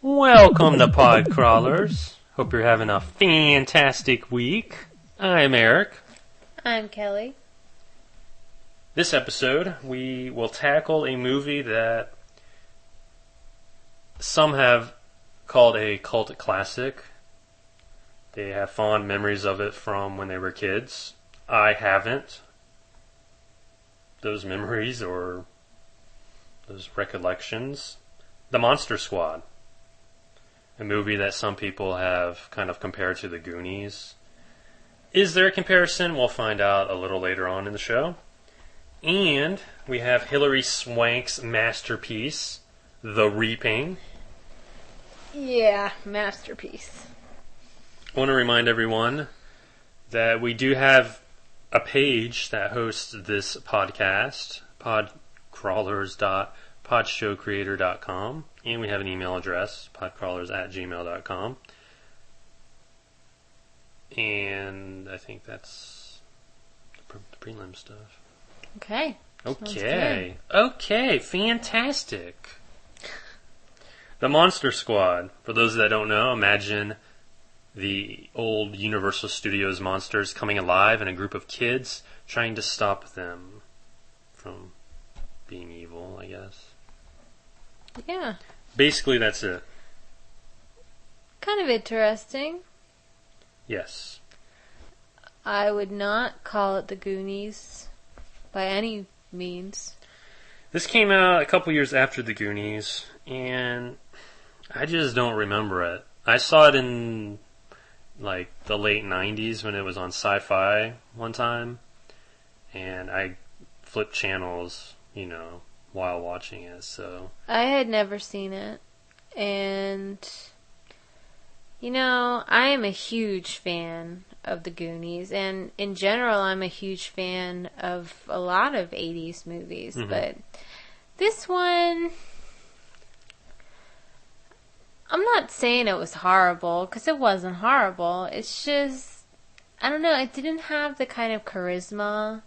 Welcome to Pod Crawlers. Hope you're having a fantastic week. I'm Eric. I'm Kelly. This episode, we will tackle a movie that some have called a cult classic. They have fond memories of it from when they were kids. I haven't. Those memories or those recollections. The Monster Squad. A movie that some people have kind of compared to the Goonies. Is there a comparison? We'll find out a little later on in the show. And we have Hilary Swank's masterpiece, The Reaping. Yeah, masterpiece. I want to remind everyone that we do have a page that hosts this podcast, podcrawlers.podshowcreator.com. And we have an email address, podcrawlers@gmail.com. And I think that's the prelim stuff. Okay. Okay, fantastic. The Monster Squad. For those that don't know, imagine the old Universal Studios monsters coming alive and a group of kids trying to stop them from being evil, I guess. Yeah. Basically, that's it. Kind of interesting. Yes. I would not call it the Goonies by any means. This came out a couple years after the Goonies, and I just don't remember it. I saw it in like the late 90s when it was on Sci-Fi one time, and I flipped channels, while watching it, so... I had never seen it, and, I am a huge fan of the Goonies, and in general, I'm a huge fan of a lot of 80s movies, but this one... I'm not saying it was horrible, because it wasn't horrible. It's just, I don't know, it didn't have the kind of charisma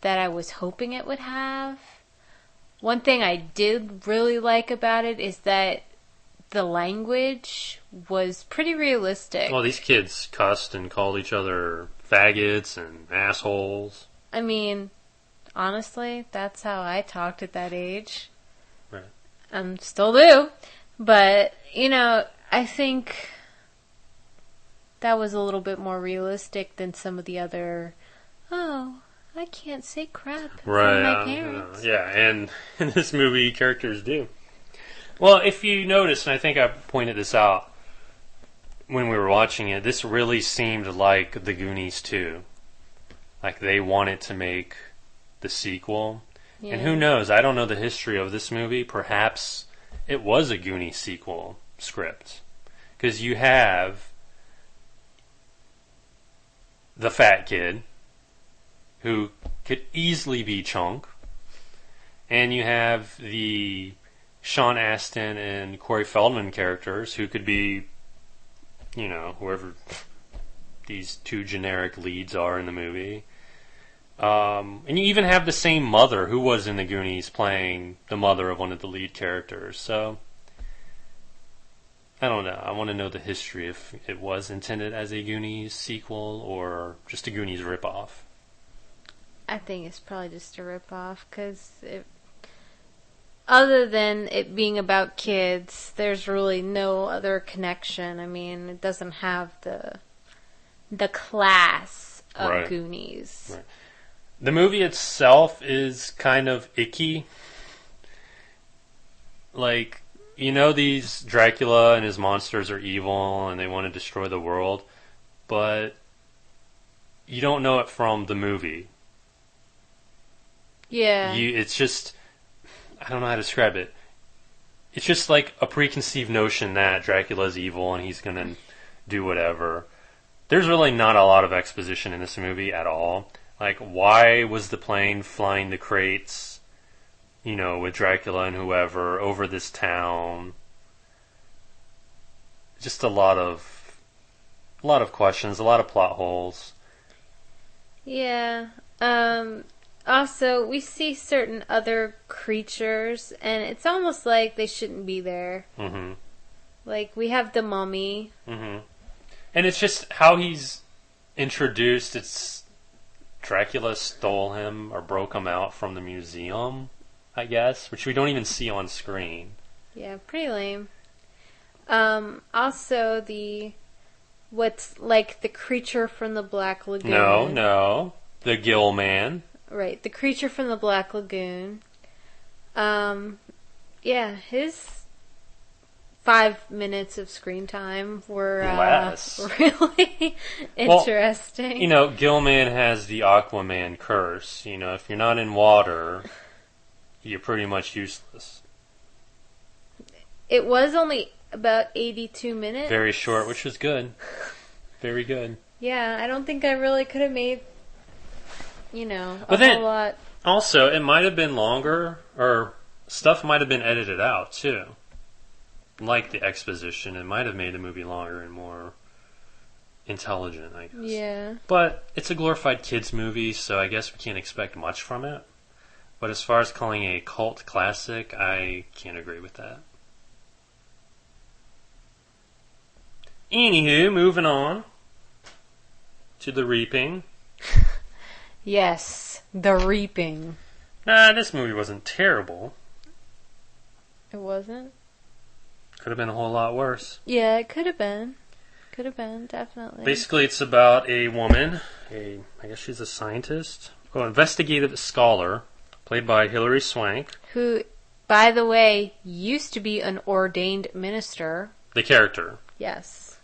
that I was hoping it would have. One thing I did really like about it is that the language was pretty realistic. Well, these kids cussed and called each other faggots and assholes. I mean, honestly, that's how I talked at that age. Right. And still do. But, I think that was a little bit more realistic than some of the other, I can't say crap in front of my parents. And in this movie, characters do. Well, if you notice, and I think I pointed this out when we were watching it, this really seemed like the Goonies 2. Like they wanted to make the sequel. Yeah. And who knows, I don't know the history of this movie. Perhaps it was a Goonies sequel script. Because you have the fat kid, who could easily be Chunk, and you have the Sean Astin and Corey Feldman characters, who could be, whoever these two generic leads are in the movie. And you even have the same mother who was in the Goonies playing the mother of one of the lead characters. So, I don't know. I want to know the history, if it was intended as a Goonies sequel or just a Goonies ripoff. I think it's probably just a ripoff, because other than it being about kids, there's really no other connection. I mean, it doesn't have the class of right. Goonies. Right. The movie itself is kind of icky. Like, these Dracula and his monsters are evil and they want to destroy the world, but you don't know it from the movie. Yeah. It's just, I don't know how to describe it. it's just like a preconceived notion that Dracula's evil and he's going to do whatever. There's really not a lot of exposition in this movie at all. Like, why was the plane flying the crates, with Dracula and whoever over this town? Just a lot of questions, a lot of plot holes. Yeah. Also, we see certain other creatures, and it's almost like they shouldn't be there. Mm-hmm. Like, we have the mummy. Mm-hmm. And it's just how he's introduced. It's Dracula stole him or broke him out from the museum, I guess, which we don't even see on screen. Yeah, pretty lame. Also, what's like the creature from the Black Lagoon. No. The Gill Man. Right, the creature from the Black Lagoon. Yeah, his 5 minutes of screen time were really interesting. Well, Gilman has the Aquaman curse. If you're not in water, you're pretty much useless. It was only about 82 minutes. Very short, which was good. Very good. Yeah, I don't think I really could have made, a whole lot. Also, it might have been longer, or stuff might have been edited out, too. Like the exposition, it might have made the movie longer and more intelligent, I guess. Yeah. But it's a glorified kids movie, so I guess we can't expect much from it. But as far as calling a cult classic, I can't agree with that. Anywho, moving on to The Reaping. Yes, The Reaping. This movie wasn't terrible. It wasn't? Could have been a whole lot worse. Yeah, it could have been. Could have been, definitely. Basically, it's about a woman, I guess she's a scientist, investigative scholar, played by Hilary Swank. Who, by the way, used to be an ordained minister. The character. Yes.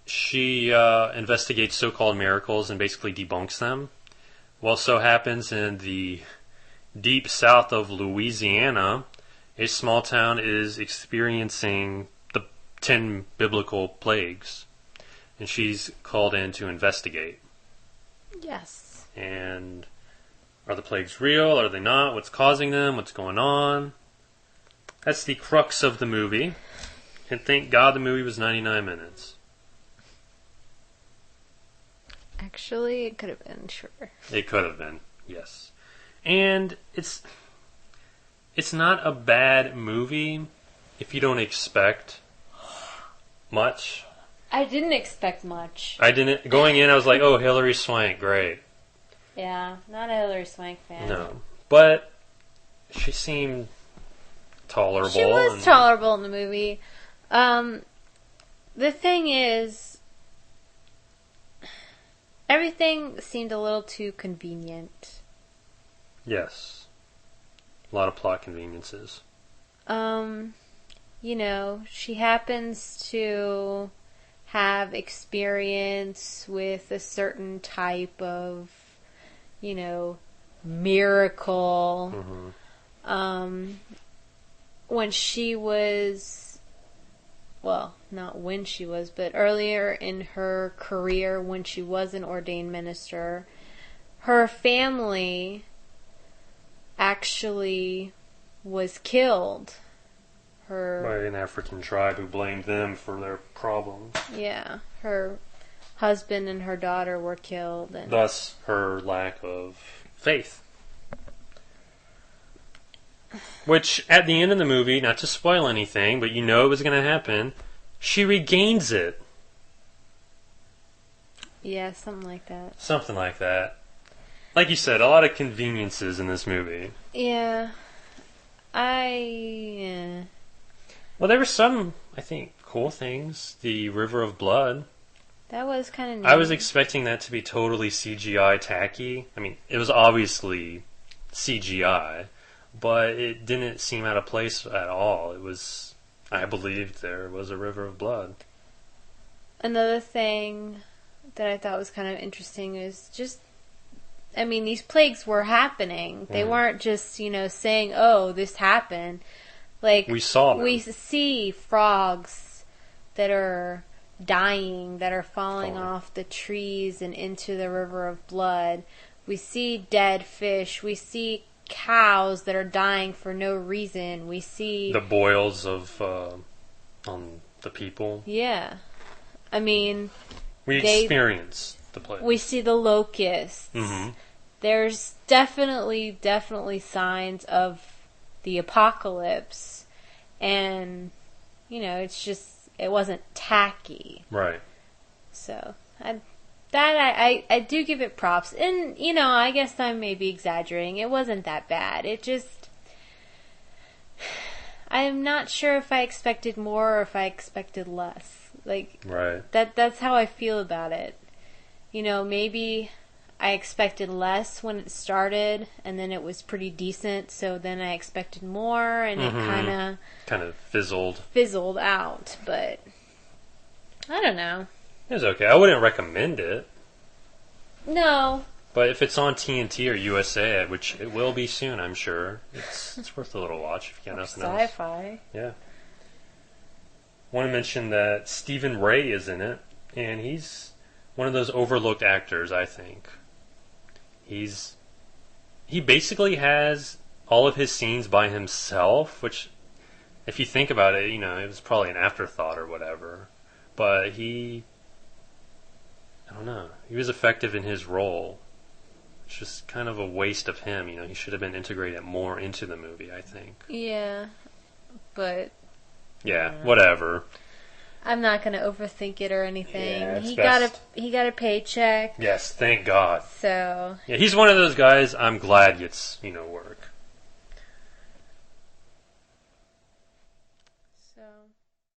She investigates so-called miracles and basically debunks them. Well, so happens in the deep south of Louisiana, a small town is experiencing the 10 biblical plagues. And she's called in to investigate. Yes. And are the plagues real? Are they not? What's causing them? What's going on? That's the crux of the movie. And thank God the movie was 99 minutes. Actually, it could have been shorter. It could have been, yes. And it's not a bad movie if you don't expect much. I didn't expect much. Going in, I was like, oh, Hilary Swank, great. Yeah, not a Hilary Swank fan. No. But she seemed tolerable. She was tolerable in the movie. The thing is, everything seemed a little too convenient. Yes. A lot of plot conveniences. She happens to have experience with a certain type of, miracle. Mm-hmm. When she was, well, not when she was, but earlier in her career when she was an ordained minister, her family actually was killed. By an African tribe who blamed them for their problems. Yeah, her husband and her daughter were killed. And thus, her lack of faith. Which, at the end of the movie, not to spoil anything, but it was going to happen, she regains it. Yeah, something like that. Something like that. Like you said, a lot of conveniences in this movie. Yeah. Well, there were some, I think, cool things. The River of Blood. That was kind of neat. I was expecting that to be totally CGI tacky. I mean, it was obviously CGI, but it didn't seem out of place at all. I believed there was a River of Blood. Another thing that I thought was kind of interesting is these plagues were happening. They weren't just, saying, oh, this happened. Like, we saw them. we see frogs that are dying, that are falling off the trees and into the river of blood. We see dead fish. We see cows that are dying for no reason. We see the boils of on the people. Yeah. I mean, We experience the place. we see the locusts. Mm-hmm. There's definitely signs of the apocalypse, and it's just, it wasn't tacky. Right. So I do give it props, and I guess I may be exaggerating. It wasn't that bad. It just, I'm not sure if I expected more or if I expected less. Like, Right. that's how I feel about it. Maybe I expected less when it started, and then it was pretty decent, so then I expected more, and it kind of fizzled out, but I don't know. It was okay. I wouldn't recommend it, No. but if it's on TNT or USA, which it will be soon, I'm sure, it's worth a little watch if you got nothing else. Sci-fi. Yeah. Want to mention that Stephen Ray is in it, and he's one of those overlooked actors, I think. He basically has all of his scenes by himself, which, if you think about it, it was probably an afterthought or whatever. But I don't know, he was effective in his role. It's just kind of a waste of him, he should have been integrated more into the movie, I think. Yeah, but Yeah, whatever. I'm not going to overthink it or anything. Yeah, it's he best. got a paycheck. Yes, thank God. So Yeah, he's one of those guys I'm glad gets, work.